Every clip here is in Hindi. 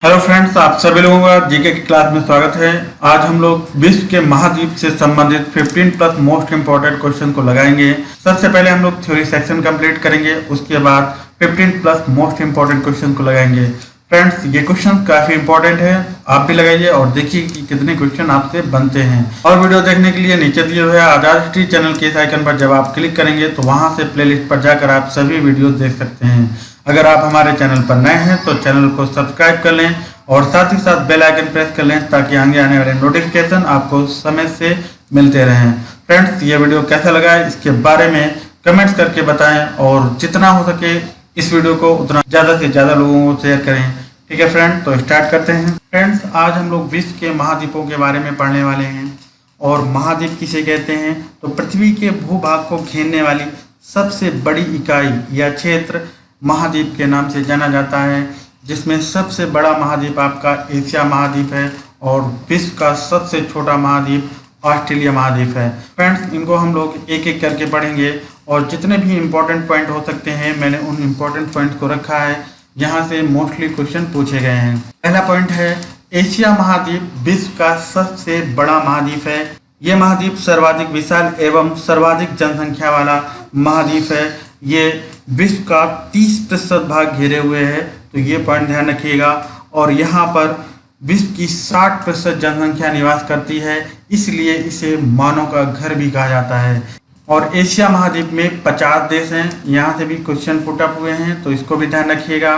हेलो फ्रेंड्स, आप सभी लोगों का जीके की क्लास में स्वागत है। आज हम लोग विश्व के महाद्वीप से संबंधित 15 प्लस मोस्ट इंपॉर्टेंट क्वेश्चन को लगाएंगे। सबसे पहले हम लोग थ्योरी सेक्शन कंप्लीट करेंगे, उसके बाद 15 प्लस मोस्ट इंपॉर्टेंट क्वेश्चन को लगाएंगे। फ्रेंड्स, ये क्वेश्चन काफी इंपॉर्टेंट है, आप भी लगाइए और देखिए कि कितने क्वेश्चन आपसे बनते हैं। और वीडियो देखने के लिए नीचे दिए हुए आजाद हिस्ट्री चैनल के इस आइकन पर जब आप क्लिक करेंगे तो वहां से प्लेलिस्ट पर जाकर आप सभी वीडियो देख सकते हैं। अगर आप हमारे चैनल पर नए हैं तो चैनल को सब्सक्राइब कर लें और साथ ही साथ बेल आइकन प्रेस कर लें ताकि आगे आने वाले नोटिफिकेशन आपको समय से मिलते रहें। फ्रेंड्स, ये वीडियो कैसा लगा है इसके बारे में कमेंट्स करके बताएं और जितना हो सके इस वीडियो को उतना ज़्यादा से ज़्यादा लोगों को शेयर करें। ठीक है फ्रेंड, तो स्टार्ट करते हैं। फ्रेंड्स, आज हम लोग विश्व के महाद्वीपों के बारे में पढ़ने वाले हैं। और महाद्वीप किसे कहते हैं तो पृथ्वी के भूभाग को घेरने वाली सबसे बड़ी इकाई या क्षेत्र महाद्वीप के नाम से जाना जाता है, जिसमें सबसे बड़ा महाद्वीप आपका एशिया महाद्वीप है और विश्व का सबसे छोटा महाद्वीप ऑस्ट्रेलिया महाद्वीप है। फ्रेंड्स, इनको हम लोग एक एक करके पढ़ेंगे और जितने भी इम्पोर्टेंट पॉइंट हो सकते हैं मैंने उन इम्पोर्टेंट पॉइंट को रखा है, यहाँ से मोस्टली क्वेश्चन पूछे गए हैं। पहला पॉइंट है, एशिया महाद्वीप विश्व का सबसे बड़ा महाद्वीप है। ये महाद्वीप सर्वाधिक विशाल एवं सर्वाधिक जनसंख्या वाला महाद्वीप है। ये विश्व का 30% भाग घेरे हुए है, तो ये पॉइंट ध्यान रखिएगा। और यहाँ पर विश्व की 60% जनसंख्या निवास करती है, इसलिए इसे मानव का घर भी कहा जाता है। और एशिया महाद्वीप में 50 देश हैं, यहाँ से भी क्वेश्चन पुट अप हुए हैं, तो इसको भी ध्यान रखिएगा।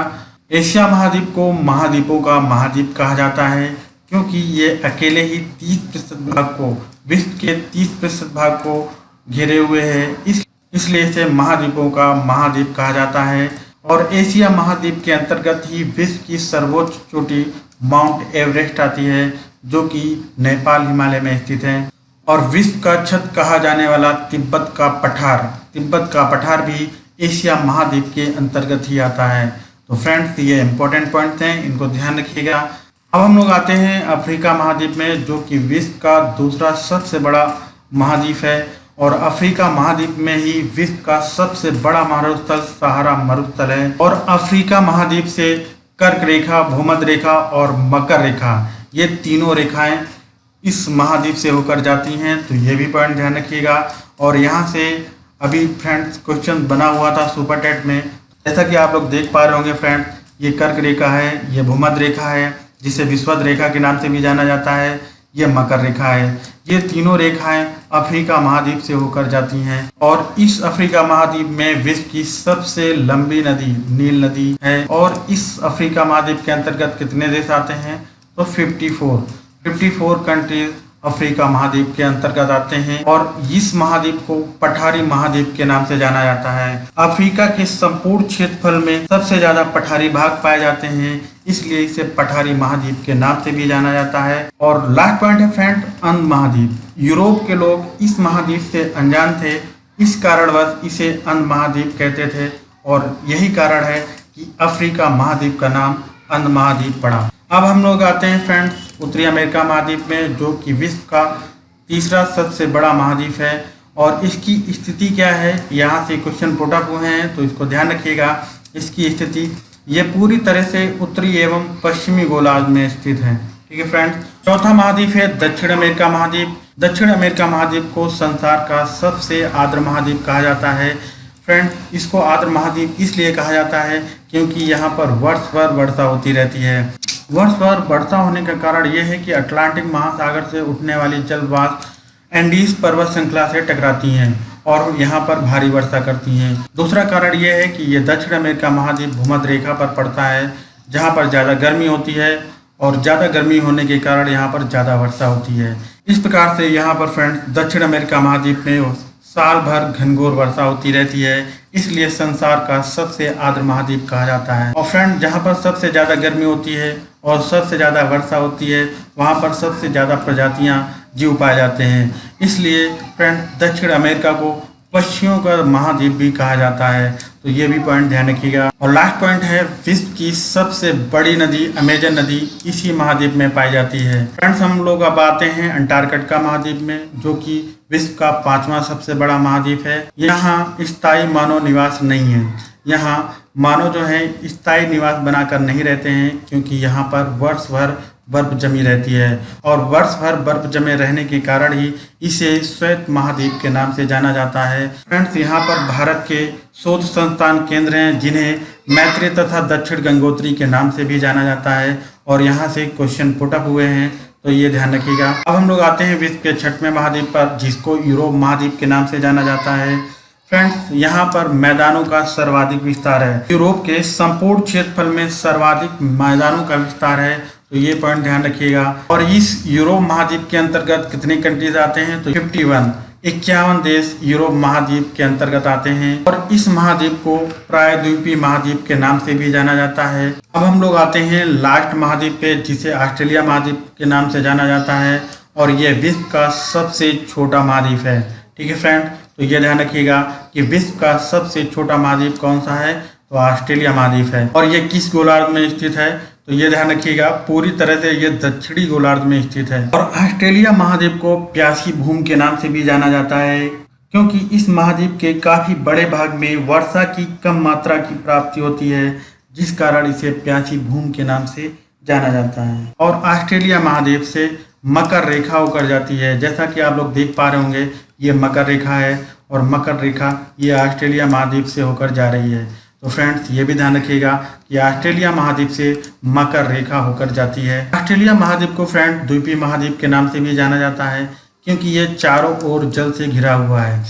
एशिया महाद्वीप को महाद्वीपों का महाद्वीप कहा जाता है क्योंकि ये अकेले ही 30% भाग को, विश्व के 30% भाग को घेरे हुए है, इसलिए इसे महाद्वीपों का महाद्वीप कहा जाता है। और एशिया महाद्वीप के अंतर्गत ही विश्व की सर्वोच्च चोटी माउंट एवरेस्ट आती है, जो कि नेपाल हिमालय में स्थित है। और विश्व का छत कहा जाने वाला तिब्बत का पठार भी एशिया महाद्वीप के अंतर्गत ही आता है। तो फ्रेंड्स, ये इंपॉर्टेंट पॉइंट्स हैं, इनको ध्यान रखिएगा। अब हम लोग आते हैं अफ्रीका महाद्वीप में, जो कि विश्व का दूसरा सबसे बड़ा महाद्वीप है। और अफ्रीका महाद्वीप में ही विश्व का सबसे बड़ा मरुस्थल सहारा मरुस्थल है। और अफ्रीका महाद्वीप से कर्क रेखा, भूमध्य रेखा और मकर रेखा, ये तीनों रेखाएं इस महाद्वीप से होकर जाती हैं, तो ये भी पॉइंट ध्यान रखिएगा। और यहाँ से अभी फ्रेंड्स क्वेश्चन बना हुआ था सुपर टेट में, जैसा कि आप लोग देख पा रहे होंगे फ्रेंड्स, ये कर्क रेखा है, ये भूमध्य रेखा है जिसे विषुवत रेखा के नाम से भी जाना जाता है, ये मकर रेखा है। ये तीनों रेखाएं अफ्रीका महाद्वीप से होकर जाती हैं। और इस अफ्रीका महाद्वीप में विश्व की सबसे लंबी नदी नील नदी है। और इस अफ्रीका महाद्वीप के अंतर्गत कितने देश आते हैं तो 54 कंट्रीज अफ्रीका महाद्वीप के अंतर्गत आते हैं। और इस महाद्वीप को पठारी महाद्वीप के नाम से जाना जाता है। अफ्रीका के संपूर्ण क्षेत्रफल में सबसे ज्यादा पठारी भाग पाए जाते हैं, इसलिए इसे पठारी महाद्वीप के नाम से भी जाना जाता है। और लास्ट पॉइंट है फ्रेंड, अंध महाद्वीप। यूरोप के लोग इस महाद्वीप से अनजान थे, इस कारणवश इसे अंध महाद्वीप कहते थे। और यही कारण है कि अफ्रीका महाद्वीप का नाम अंध महाद्वीप पड़ा। अब हम लोग आते हैं फ्रेंड्स उत्तरी अमेरिका महाद्वीप में, जो कि विश्व का तीसरा सबसे बड़ा महाद्वीप है। और इसकी स्थिति क्या है, यहाँ से क्वेश्चन पुट अप हुए हैं, तो इसको ध्यान रखिएगा। इसकी स्थिति ये पूरी तरह से उत्तरी एवं पश्चिमी गोलार्ध में स्थित है। ठीक है फ्रेंड्स, चौथा महाद्वीप है दक्षिण अमेरिका महाद्वीप। दक्षिण अमेरिका महाद्वीप को संसार का सबसे आर्द्र महाद्वीप कहा जाता है। फ्रेंड्स, इसको आर्द्र महाद्वीप इसलिए कहा जाता है क्योंकि यहाँ पर वर्ष भर वर्षा होती रहती है। वर्ष भर वर्षा होने का कारण यह है कि अटलांटिक महासागर से उठने वाली जल वाष्प एंडीज पर्वत श्रृंखला से टकराती हैं और यहाँ पर भारी वर्षा करती हैं। दूसरा कारण यह है कि ये दक्षिण अमेरिका महाद्वीप भूमध्य रेखा पर पड़ता है, जहाँ पर ज़्यादा गर्मी होती है और ज़्यादा गर्मी होने के कारण यहाँ पर ज़्यादा वर्षा होती है। इस प्रकार से यहाँ पर फ्रेंड्स दक्षिण अमेरिका महाद्वीप में साल भर घनघोर वर्षा होती रहती है, इसलिए संसार का सबसे आर्द्र महाद्वीप कहा जाता है। और फ्रेंड, जहाँ पर सबसे ज़्यादा गर्मी होती है और सबसे ज़्यादा वर्षा होती है, वहाँ पर सबसे ज़्यादा प्रजातियाँ जीव पाए जाते हैं, इसलिए फ्रेंड दक्षिण अमेरिका को पक्षियों का महाद्वीप भी कहा जाता है। तो ये भी पॉइंट ध्यान रखिएगा। और लास्ट पॉइंट है, विश्व की सबसे बड़ी नदी अमेजन नदी इसी महाद्वीप में पाई जाती है। फ्रेंड्स, हम लोग अब आते हैं अंटार्कटिका महाद्वीप में, जो कि विश्व का 5वां सबसे बड़ा महाद्वीप है। यहाँ स्थायी मानव निवास नहीं है। यहाँ मानव जो है स्थायी निवास बनाकर नहीं रहते हैं, क्योंकि यहाँ पर वर्ष भर बर्फ जमी रहती है और वर्ष भर बर्फ जमे रहने के कारण ही इसे श्वेत महाद्वीप के नाम से जाना जाता है। फ्रेंड्स, यहाँ पर भारत के शोध संस्थान केंद्र हैं, जिन्हें मैत्री तथा दक्षिण गंगोत्री के नाम से भी जाना जाता है और यहाँ से क्वेश्चन पुट अप हुए हैं, तो ये ध्यान रखिएगा। अब हम लोग आते हैं विश्व के 6वें महाद्वीप पर, जिसको यूरोप महाद्वीप के नाम से जाना जाता है। फ्रेंड्स, यहाँ पर मैदानों का सर्वाधिक विस्तार है। यूरोप के संपूर्ण क्षेत्रफल में सर्वाधिक मैदानों का विस्तार है, तो ये पॉइंट ध्यान रखिएगा। और इस यूरोप महाद्वीप के अंतर्गत कितने कंट्रीज आते हैं, तो 51 देश यूरोप महाद्वीप के अंतर्गत आते हैं और इस महाद्वीप को प्रायद्वीपीय महाद्वीप के नाम से भी जाना जाता है। अब हम लोग आते हैं लास्ट महाद्वीप पे, जिसे ऑस्ट्रेलिया महाद्वीप के नाम से जाना जाता है और ये विश्व का सबसे छोटा महाद्वीप है। ठीक है फ्रेंड, तो ये ध्यान रखिएगा कि विश्व का सबसे छोटा महाद्वीप कौन सा है, तो ऑस्ट्रेलिया महाद्वीप है। और ये किस गोलार्ध में स्थित है, तो ये ध्यान रखिएगा पूरी तरह से ये दक्षिणी गोलार्ध में स्थित है। और ऑस्ट्रेलिया महाद्वीप को प्यासी भूमि के नाम से भी जाना जाता है, क्योंकि इस महाद्वीप के काफी बड़े भाग में वर्षा की कम मात्रा की प्राप्ति होती है, जिस कारण इसे प्यासी भूमि के नाम से जाना जाता है। और ऑस्ट्रेलिया महाद्वीप से मकर रेखा होकर जाती है, जैसा कि आप लोग देख पा रहे होंगे, ये मकर रेखा है और मकर रेखा ये ऑस्ट्रेलिया महाद्वीप से होकर जा रही है। तो फ्रेंड्स, ये भी ध्यान रखिएगा कि ऑस्ट्रेलिया महाद्वीप से मकर रेखा होकर जाती है। ऑस्ट्रेलिया महाद्वीप को फ्रेंड द्वीपीय महाद्वीप के नाम से भी जाना जाता है, क्योंकि ये चारों ओर जल से घिरा हुआ है।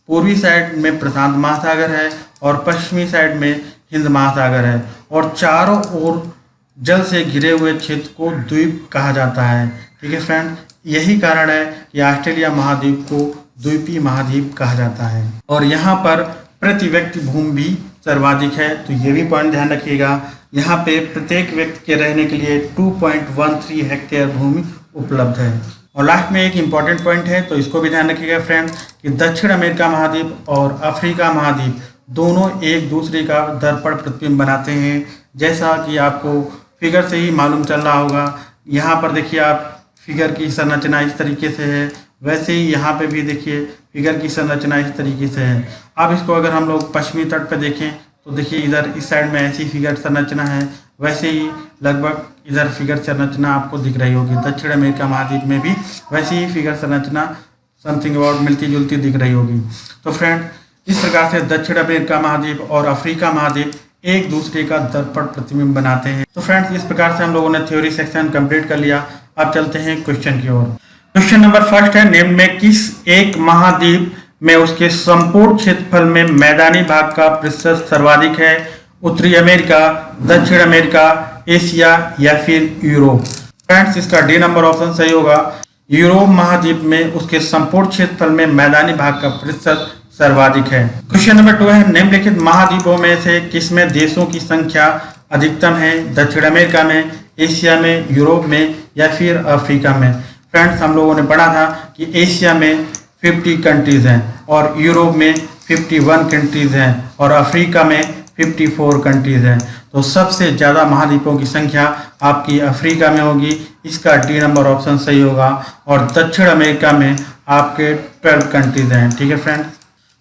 पूर्वी साइड में प्रशांत महासागर है और पश्चिमी साइड में हिंद महासागर है और चारों ओर जल से घिरे हुए क्षेत्र को द्वीप कहा जाता है। ठीक है फ्रेंड, यही कारण है कि ऑस्ट्रेलिया महाद्वीप को द्वीपीय महाद्वीप कहा जाता है। और यहाँ पर प्रति व्यक्ति भूमि भी सर्वाधिक है, तो ये भी पॉइंट ध्यान रखिएगा। यहाँ पे प्रत्येक व्यक्ति के रहने के लिए 2.13 हेक्टेयर भूमि उपलब्ध है। और लास्ट में एक इम्पॉर्टेंट पॉइंट है, तो इसको भी ध्यान रखिएगा फ्रेंड, कि दक्षिण अमेरिका महाद्वीप और अफ्रीका महाद्वीप दोनों एक दूसरे का दर्पण प्रतिबिंब बनाते हैं, जैसा कि आपको फिगर से ही मालूम चल रहा होगा। यहाँ पर देखिए आप, फिगर की संरचना इस तरीके से है, वैसे ही यहाँ पे भी देखिए फिगर की संरचना इस तरीके से है। अब इसको अगर हम लोग पश्चिमी तट पे देखें, तो देखिए इधर इस साइड में ऐसी फिगर संरचना है, वैसे ही लगभग इधर फिगर संरचना आपको दिख रही होगी। दक्षिण अमेरिका महाद्वीप में भी वैसी ही फिगर संरचना समथिंग अबाउट मिलती जुलती दिख रही होगी। तो फ्रेंड, इस प्रकार से दक्षिण अमेरिका महाद्वीप और अफ्रीका महाद्वीप एक दूसरे का दर्पण प्रतिबिंब बनाते हैं। तो फ्रेंड्स, इस प्रकार से हम लोगों ने थ्योरी सेक्शन कंप्लीट कर लिया। अब चलते हैं क्वेश्चन की ओर। क्वेश्चन नंबर फर्स्ट है, निम्न में किस एक महाद्वीप में उसके संपूर्ण क्षेत्रफल में मैदानी भाग का प्रतिशत सर्वाधिक है? उत्तरी अमेरिका, दक्षिण अमेरिका, एशिया या फिर यूरोप? फ्रेंड्स, इसका डी नंबर ऑप्शन सही होगा। यूरोप महाद्वीप में उसके संपूर्ण क्षेत्रफल में मैदानी भाग का प्रतिशत सर्वाधिक है। क्वेश्चन नंबर 2 है, निम्नलिखित महाद्वीपों में से किसमें देशों की संख्या अधिकतम है? दक्षिण अमेरिका में, एशिया में, यूरोप में या फिर अफ्रीका में? फ्रेंड्स, हम लोगों ने पढ़ा था कि एशिया में 50 कंट्रीज हैं और यूरोप में 51 कंट्रीज हैं और अफ्रीका में 54 कंट्रीज हैं। तो सबसे ज़्यादा महाद्वीपों की संख्या आपकी अफ्रीका में होगी, इसका डी नंबर ऑप्शन सही होगा। और दक्षिण अमेरिका में आपके 12 कंट्रीज हैं। ठीक है फ्रेंड्स।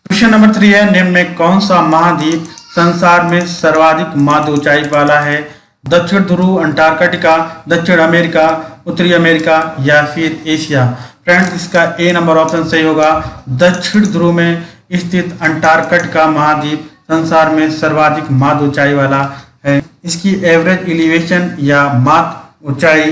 क्वेश्चन नंबर 3 है, निम्न में कौन सा महाद्वीप संसार में सर्वाधिक माध्य ऊंचाई वाला है? दक्षिण ध्रुव, अंटार्कटिका, दक्षिण अमेरिका, उत्तरी अमेरिका या फिर एशिया? फ्रेंड्स, इसका ए नंबर ऑप्शन सही होगा। दक्षिण ध्रुव में स्थित अंटार्कटिका महाद्वीप संसार में सर्वाधिक माध्य ऊंचाई वाला है। इसकी एवरेज एलिवेशन या माध्य ऊंचाई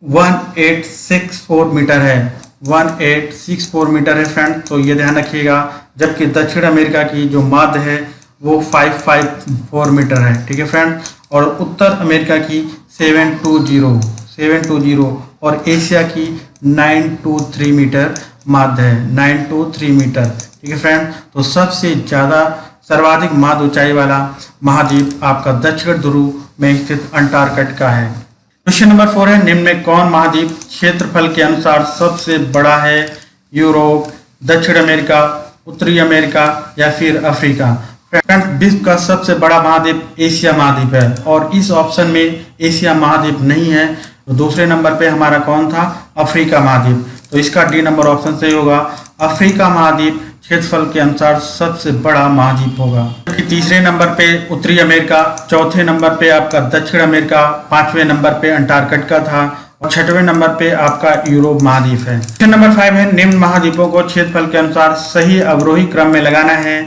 1864 मीटर है। 1864 मीटर है फ्रेंड, तो ये ध्यान रखिएगा। जबकि दक्षिण अमेरिका की जो माध्य है वो 554 मीटर है। ठीक है फ्रेंड। और उत्तर अमेरिका की 720 और एशिया की 923 मीटर माध्य है। 923 मीटर। ठीक है फ्रेंड। तो सबसे ज़्यादा सर्वाधिक माध्य ऊंचाई वाला महाद्वीप आपका दक्षिण ध्रुव में स्थित अंटार्कटिका है। क्वेश्चन नंबर 4 है, निम्न में कौन महाद्वीप क्षेत्रफल के अनुसार सबसे बड़ा है? यूरोप, दक्षिण अमेरिका, उत्तरी अमेरिका या फिर अफ्रीका? फ्रेंड्स, विश्व का सबसे बड़ा महाद्वीप एशिया महाद्वीप है और इस ऑप्शन में एशिया महाद्वीप नहीं है। तो दूसरे नंबर पे हमारा कौन था? अफ्रीका महाद्वीप। तो इसका डी नंबर ऑप्शन सही होगा। अफ्रीका महाद्वीप क्षेत्रफल के अनुसार सबसे बड़ा महाद्वीप होगा। तीसरे नंबर पे उत्तरी अमेरिका, चौथे नंबर पे आपका दक्षिण अमेरिका, पांचवें नंबर पे अंटार्कटिका था और छठवें नंबर पे आपका यूरोप महाद्वीप है। क्वेश्चन नंबर 5 है, निम्न महाद्वीपों को क्षेत्रफल के अनुसार सही अवरोही क्रम में लगाना है।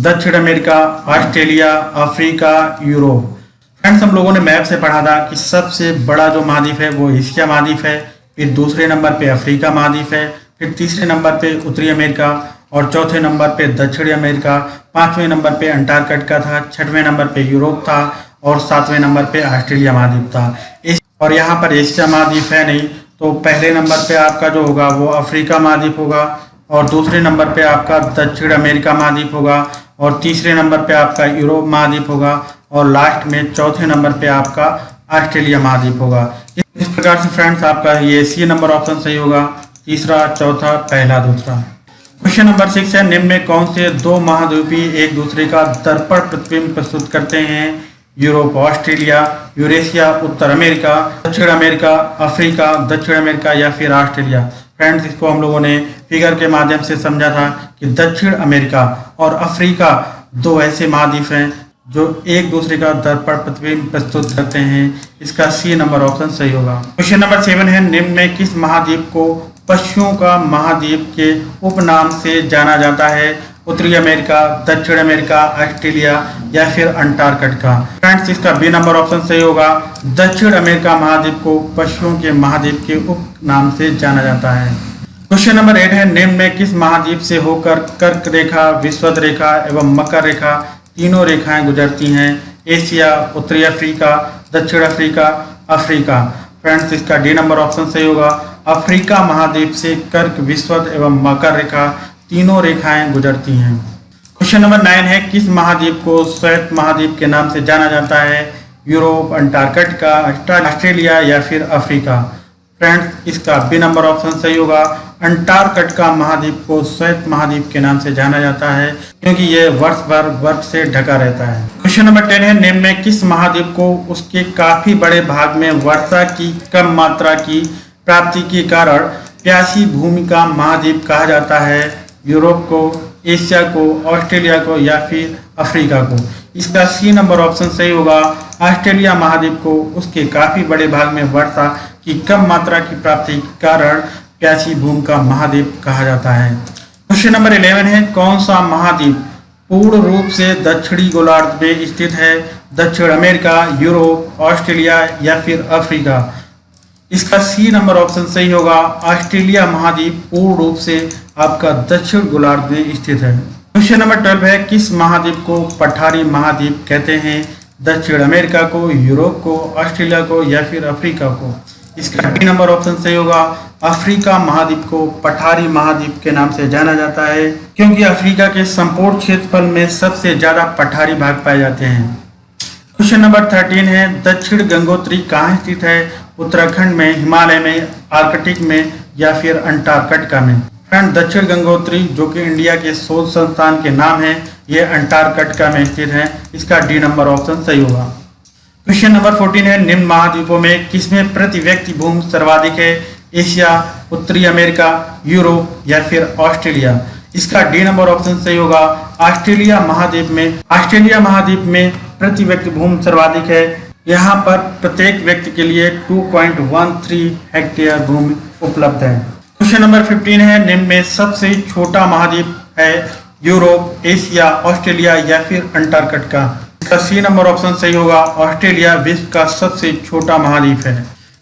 दक्षिण America, Australia, Africa, Europe. Friends, हम लोगों ने मैप से पढ़ा था कि सबसे बड़ा जो महाद्वीप है वो एशिया महाद्वीप है, फिर दूसरे नंबर पे अफ्रीका महाद्वीप है, फिर तीसरे नंबर पे उत्तरी अमेरिका और चौथे नंबर पे दक्षिणी अमेरिका, पांचवें नंबर पे अंटार्कटिका था, छठवें नंबर पे यूरोप था और सातवें नंबर पे ऑस्ट्रेलिया महाद्वीप था। और यहाँ पर एशिया महाद्वीप है नहीं, तो पहले नंबर पे आपका जो होगा वो अफ्रीका महाद्वीप होगा और दूसरे नंबर पे आपका दक्षिण अमेरिका महाद्वीप होगा और तीसरे नंबर पे आपका यूरोप महाद्वीप होगा और लास्ट में चौथे नंबर पे आपका ऑस्ट्रेलिया महाद्वीप होगा। इस प्रकार से फ्रेंड्स आपका ये सी नंबर ऑप्शन सही होगा, तीसरा, चौथा, पहला, दूसरा। क्वेश्चन नंबर 6 है, निम्न में कौन से दो महाद्वीपीय एक दूसरे का दर्पण प्रतिबिंब प्रस्तुत करते हैं? यूरोप, ऑस्ट्रेलिया, यूरेशिया, उत्तर अमेरिका, दक्षिण अमेरिका, अफ्रीका, दक्षिण अमेरिका या फिर ऑस्ट्रेलिया। फ्रेंड्स, इसको हम लोगों ने फिगर के माध्यम से समझा था कि दक्षिण अमेरिका और अफ्रीका दो ऐसे महाद्वीप हैं जो एक दूसरे का दर्पण प्रतिबिंब प्रस्तुत करते हैं। इसका सी नंबर ऑप्शन सही होगा। क्वेश्चन नंबर 7 है, निम्न में किस महाद्वीप को पशुओं का महाद्वीप के उपनाम से जाना जाता है? उत्तरी अमेरिका, दक्षिण अमेरिका, ऑस्ट्रेलिया या फिर अंटार्कटिका। फ्रेंड्स, इसका बी नंबर ऑप्शन सही होगा। दक्षिण अमेरिका महाद्वीप को पशुओं के महाद्वीप के उपनाम से जाना जाता है। क्वेश्चन नंबर 8 है, निम्न में किस महाद्वीप से होकर कर्क रेखा, विषुवत रेखा एवं मकर रेखा तीनों रेखाएं गुजरती हैं? एशिया, उत्तरी अफ्रीका, दक्षिण अफ्रीका, अफ्रीका। फ्रेंड्स, इसका डी नंबर ऑप्शन सही होगा। अफ्रीका महाद्वीप से कर्क, विषुवत एवं मकर रेखा तीनों रेखाएं गुजरती हैं। क्वेश्चन नंबर 9 है, किस महाद्वीप को श्वेत महाद्वीप के नाम से जाना जाता है? यूरोप, अंटार्कटिका, ऑस्ट्रेलिया या फिर अफ्रीका। फ्रेंड्स, इसका बी नंबर ऑप्शन सही होगा। अंटार्कटिका महाद्वीप को श्वेत महाद्वीप के नाम से जाना जाता है क्योंकि यह वर्ष भर बर्फ से ढका रहता है। क्वेश्चन नंबर 10 है, निम्न में किस महाद्वीप को उसके काफी बड़े भाग में वर्षा की कम मात्रा की प्राप्ति के कारण प्यासी भूमि का महाद्वीप कहा जाता है? यूरोप को, एशिया को, ऑस्ट्रेलिया को या फिर अफ्रीका को। इसका सी नंबर ऑप्शन सही होगा। ऑस्ट्रेलिया महाद्वीप को उसके काफी बड़े भाग में वर्षा की कम मात्रा की प्राप्ति के कारण प्यासी भूमि का महाद्वीप कहा जाता है। क्वेश्चन नंबर 11 है, कौन सा महाद्वीप पूर्ण रूप से दक्षिणी गोलार्ध में स्थित है? दक्षिण अमेरिका, यूरोप, ऑस्ट्रेलिया या फिर अफ्रीका। इसका सी नंबर ऑप्शन सही होगा। ऑस्ट्रेलिया महाद्वीप पूर्ण रूप से आपका दक्षिण गोलार्ध में स्थित है। क्वेश्चन नंबर 12 है, किस महाद्वीप को पठारी महाद्वीप कहते हैं? दक्षिण अमेरिका को, यूरोप को, ऑस्ट्रेलिया को या फिर अफ्रीका को। इसका डी नंबर ऑप्शन सही होगा। अफ्रीका महाद्वीप को पठारी महाद्वीप के नाम से जाना जाता है क्योंकि अफ्रीका के संपूर्ण क्षेत्रफल में सबसे ज्यादा पठारी भाग पाए जाते हैं। क्वेश्चन नंबर 13 है, दक्षिण गंगोत्री कहाँ स्थित है? उत्तराखंड में, हिमालय में, आर्कटिक में या फिर अंटार्कटिका में। फ्रेंड, दक्षिण गंगोत्री जो कि इंडिया के शोध संस्थान के नाम है, ये अंटार्कटिका में स्थित है। इसका डी नंबर ऑप्शन सही होगा। क्वेश्चन नंबर 14 है, निम्न महाद्वीपों में किसमें प्रति व्यक्ति भूमि सर्वाधिक है? एशिया, उत्तरी अमेरिका, यूरोप या फिर ऑस्ट्रेलिया। इसका डी नंबर ऑप्शन सही होगा। ऑस्ट्रेलिया महाद्वीप में प्रति व्यक्ति भूमि सर्वाधिक है। यहाँ पर प्रत्येक व्यक्ति के लिए 2.13 हेक्टेयर भूमि उपलब्ध है। क्वेश्चन नंबर 15 है, निम्न में सबसे छोटा महाद्वीप है? यूरोप, एशिया, ऑस्ट्रेलिया या फिर अंटार्कटिका। इसका सी नंबर ऑप्शन सही होगा। ऑस्ट्रेलिया विश्व का सबसे छोटा महाद्वीप है।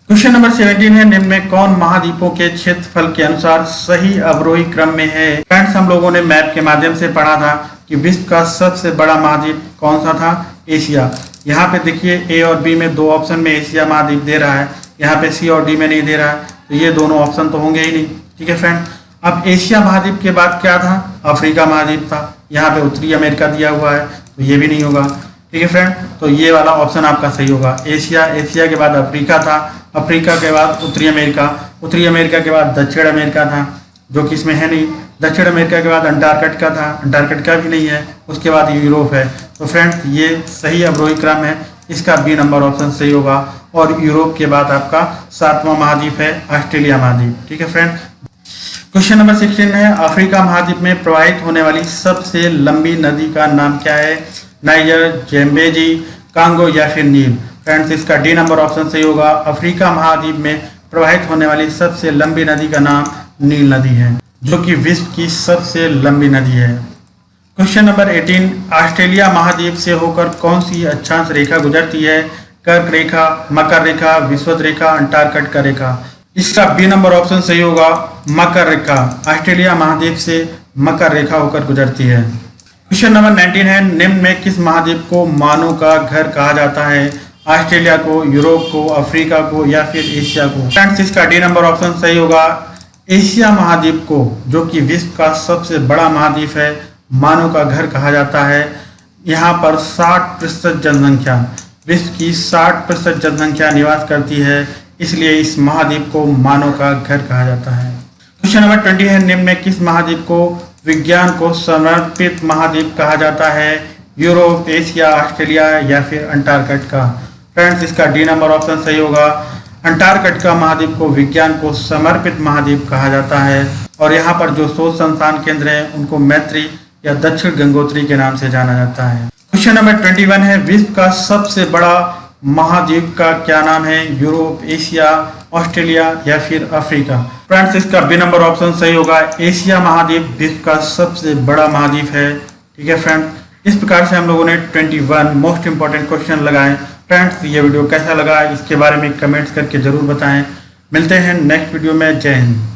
क्वेश्चन नंबर 17 है, निम्न में कौन महाद्वीपों के क्षेत्रफल के अनुसार सही अवरोही क्रम में है? फ्रेंड्स, हम लोगों ने मैप के माध्यम से पढ़ा था कि विश्व का सबसे बड़ा महाद्वीप कौन सा था? एशिया। यहाँ पे देखिए ए और बी में दो ऑप्शन में एशिया महाद्वीप दे रहा है, यहाँ पे सी और डी में नहीं दे रहा है, तो ये दोनों ऑप्शन तो होंगे ही नहीं। ठीक है फ्रेंड, अब एशिया महाद्वीप के बाद क्या था? अफ्रीका महाद्वीप था। यहाँ पे उत्तरी अमेरिका दिया हुआ है, तो ये भी नहीं होगा। ठीक है फ्रेंड, तो ये वाला ऑप्शन आपका सही होगा। एशिया के बाद अफ्रीका था, अफ्रीका के बाद उत्तरी अमेरिका के बाद दक्षिण अमेरिका था, जो कि इसमें है नहीं। दक्षिण अमेरिका के बाद अंटार्कटिका था, अंटार्कटिका भी नहीं है। उसके बाद यूरोप है। तो फ्रेंड्स, ये सही अवरोही क्रम है। इसका बी नंबर ऑप्शन सही होगा। और यूरोप के बाद आपका 7वां महाद्वीप है ऑस्ट्रेलिया महाद्वीप। ठीक है फ्रेंड्स। क्वेश्चन नंबर 16 है, अफ्रीका महाद्वीप में प्रवाहित होने वाली सबसे लंबी नदी का नाम क्या है? नाइजर, ज़ैम्बेजी, कांगो या फिर नील। फ्रेंड्स, इसका डी नंबर ऑप्शन सही होगा। अफ्रीका महाद्वीप में प्रवाहित होने वाली सबसे लंबी नदी का नाम नील नदी है, जो कि विश्व की सबसे लंबी नदी है। क्वेश्चन नंबर 18, ऑस्ट्रेलिया महाद्वीप से होकर कौन सी अक्षांश रेखा गुजरती है? कर्क रेखा, मकर रेखा, विषुवत रेखा, अंटार्कटिका रेखा। इसका बी नंबर ऑप्शन सही होगा, मकर रेखा। ऑस्ट्रेलिया महाद्वीप से मकर रेखा होकर गुजरती है। क्वेश्चन नंबर 19 है, निम्न में किस महाद्वीप को मानव का घर कहा जाता है? ऑस्ट्रेलिया को, यूरोप को, अफ्रीका को या फिर एशिया को। फ्रेंड्स, इसका डी नंबर ऑप्शन सही होगा, एशिया महाद्वीप को, जो कि विश्व का सबसे बड़ा महाद्वीप है, मानव का घर कहा जाता है। यहाँ पर 60% जनसंख्या, विश्व की 60% जनसंख्या निवास करती है, इसलिए इस महाद्वीप को मानव का घर कहा जाता है। क्वेश्चन नंबर 20 है, निम्न में किस महाद्वीप को विज्ञान को समर्पित महाद्वीप कहा जाता है? यूरोप, एशिया, ऑस्ट्रेलिया या फिर अंटार्कटिका। फ्रेंड्स, इसका डी नंबर ऑप्शन सही होगा, अंटार्कटिका महाद्वीप को विज्ञान को समर्पित महाद्वीप कहा जाता है। और यहाँ पर जो शोध संस्थान केंद्र हैं उनको मैत्री या दक्षिण गंगोत्री के नाम से जाना जाता है। क्वेश्चन नंबर 21 है, विश्व का सबसे बड़ा महाद्वीप का क्या नाम है? यूरोप, एशिया, ऑस्ट्रेलिया या फिर अफ्रीका। फ्रेंड्स, इसका बी नंबर ऑप्शन सही होगा, एशिया महाद्वीप विश्व का सबसे बड़ा महाद्वीप है। ठीक है फ्रेंड्स, इस प्रकार से हम लोगों ने 21 मोस्ट इंपॉर्टेंट क्वेश्चन लगाए। फ्रेंड्स, ये वीडियो कैसा लगा इसके बारे में कमेंट्स करके जरूर बताएं। मिलते हैं नेक्स्ट वीडियो में। जय हिंद।